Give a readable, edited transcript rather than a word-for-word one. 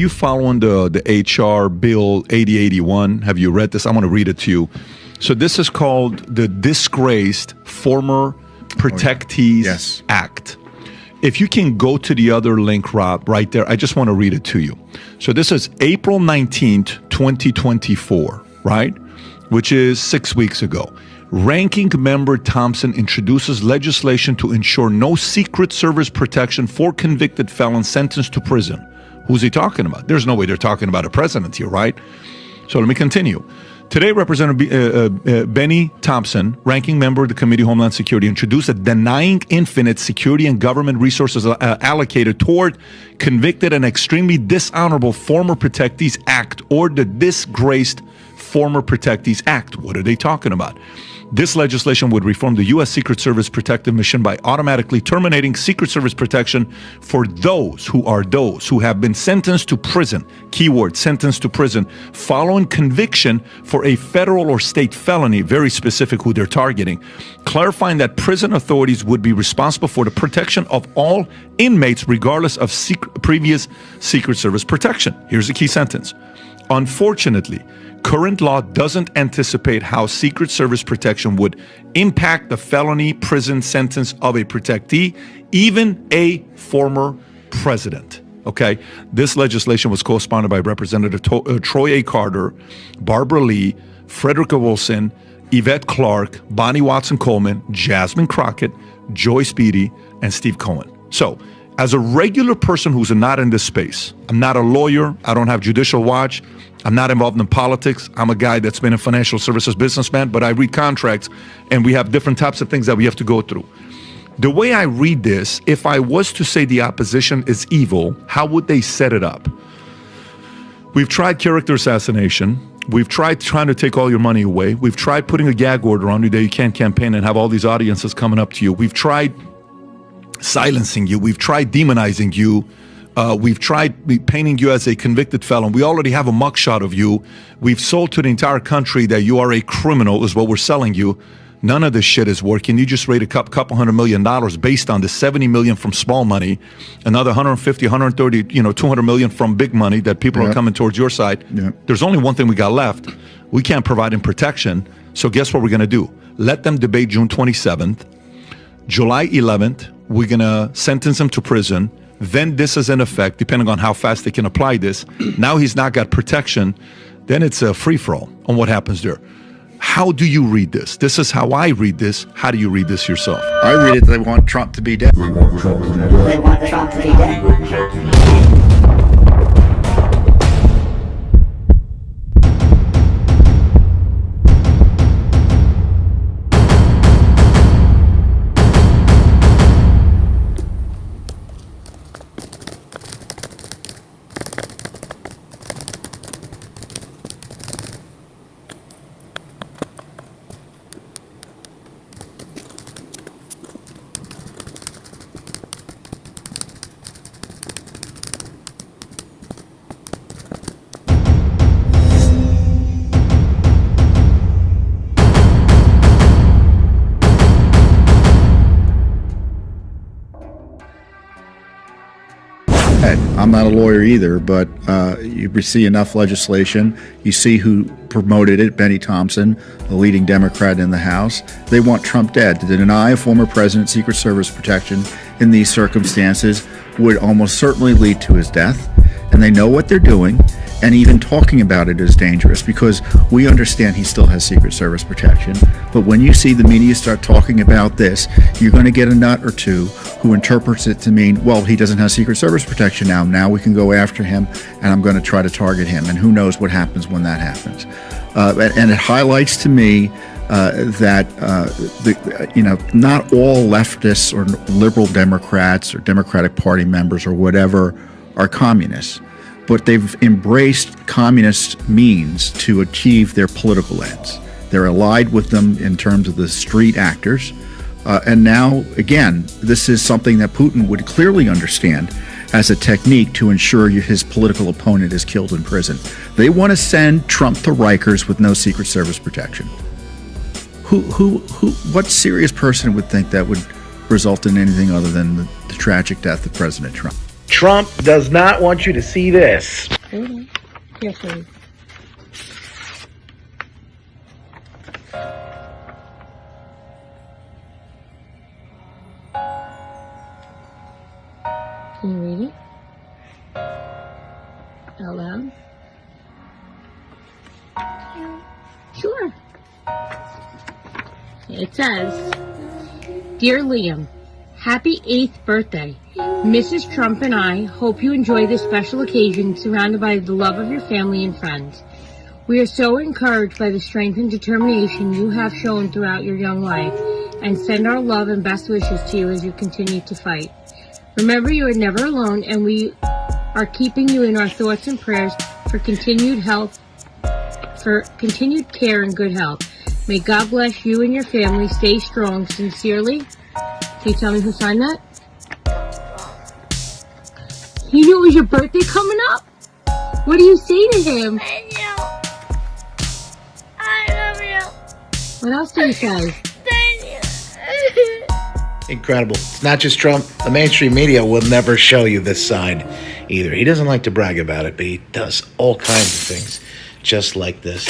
you following the HR Bill 8081? Have you read this? I want to read it to you. So this is called the Disgraced Former Protectees Act. If you can go to the other link, Rob, right there, I just want to read it to you. So this is April 19th, 2024, right? Which is 6 weeks ago. Ranking Member Thompson introduces legislation to ensure no Secret Service protection for convicted felons sentenced to prison. Who's he talking about? There's no way they're talking about a president here, right? So let me continue. Today, Representative Benny Thompson, ranking member of the Committee on Homeland Security, introduced a Denying Infinite Security and Government Resources Allocated Toward Convicted and Extremely Dishonorable Former Protectees Act, or the Disgraced Former Protectees Act. What are they talking about? This legislation would reform the U.S. Secret Service protective mission by automatically terminating Secret Service protection for those who have been sentenced to prison, keyword, sentenced to prison, following conviction for a federal or state felony, very specific who they're targeting, clarifying that prison authorities would be responsible for the protection of all inmates regardless of previous Secret Service protection. Here's the key sentence. Unfortunately, current law doesn't anticipate how Secret Service protection would impact the felony prison sentence of a protectee, even a former president. Okay, this legislation was co-sponsored by Representative Troy A. Carter, Barbara Lee, Frederica Wilson, Yvette Clarke, Bonnie Watson Coleman, Jasmine Crockett, Joyce Beatty, and Steve Cohen. So, as a regular person who's not in this space, I'm not a lawyer, I don't have Judicial Watch, I'm not involved in politics, I'm a guy that's been a financial services businessman, but I read contracts and we have different types of things that we have to go through. The way I read this, if I was to say the opposition is evil, how would they set it up? We've tried character assassination. We've tried trying to take all your money away. We've tried putting a gag order on you that you can't campaign and have all these audiences coming up to you. We've tried silencing you. We've tried demonizing you. We've tried painting you as a convicted felon. We already have a mugshot of you. We've sold to the entire country that you are a criminal is what we're selling you. None of this shit is working. You just raised a couple $100 million based on the $70 million from small money, another 150, 130, $200 million from big money that people are coming towards your side. There's only one thing we got left. We can't provide them protection. So guess what we're going to do? Let them debate June 27th. July 11th, we're going to sentence him to prison. Then this is in effect, depending on how fast they can apply this. Now he's not got protection. Then it's a free-for-all on what happens there. How do you read this? This is how I read this. How do you read this yourself? I read it, they want Trump to be dead. They want Trump to be dead. They want Trump to be dead. I'm not a lawyer either, but you see enough legislation. You see who promoted it, Benny Thompson, the leading Democrat in the House. They want Trump dead. To deny a former president Secret Service protection in these circumstances would almost certainly lead to his death. And they know what they're doing. And even talking about it is dangerous because we understand he still has Secret Service protection. But when you see the media start talking about this, you're going to get a nut or two who interprets it to mean, well, he doesn't have Secret Service protection now. Now we can go after him and I'm going to try to target him. And who knows what happens when that happens. And it highlights to me that not all leftists or liberal Democrats or Democratic Party members or whatever are communists. But they've embraced communist means to achieve their political ends. They're allied with them in terms of the street actors. And now, again, this is something that Putin would clearly understand as a technique to ensure his political opponent is killed in prison. They want to send Trump to Rikers with no Secret Service protection. What serious person would think that would result in anything other than the tragic death of President Trump? Trump does not want you to see this. Hold on. Carefully. Can you read it? Out loud? Sure. It says, Dear Liam, happy 8th birthday. Mrs. Trump and I hope you enjoy this special occasion surrounded by the love of your family and friends. We are so encouraged by the strength and determination you have shown throughout your young life and send our love and best wishes to you as you continue to fight. Remember, you are never alone, and we are keeping you in our thoughts and prayers for continued health, for continued care and good health. May God bless you and your family. Stay strong. Sincerely. Can you tell me who signed that? You knew it was your birthday coming up? What do you say to him? Thank you. I love you. What else do you say? Thank you. Incredible. It's not just Trump. The mainstream media will never show you this side either. He doesn't like to brag about it, but he does all kinds of things just like this.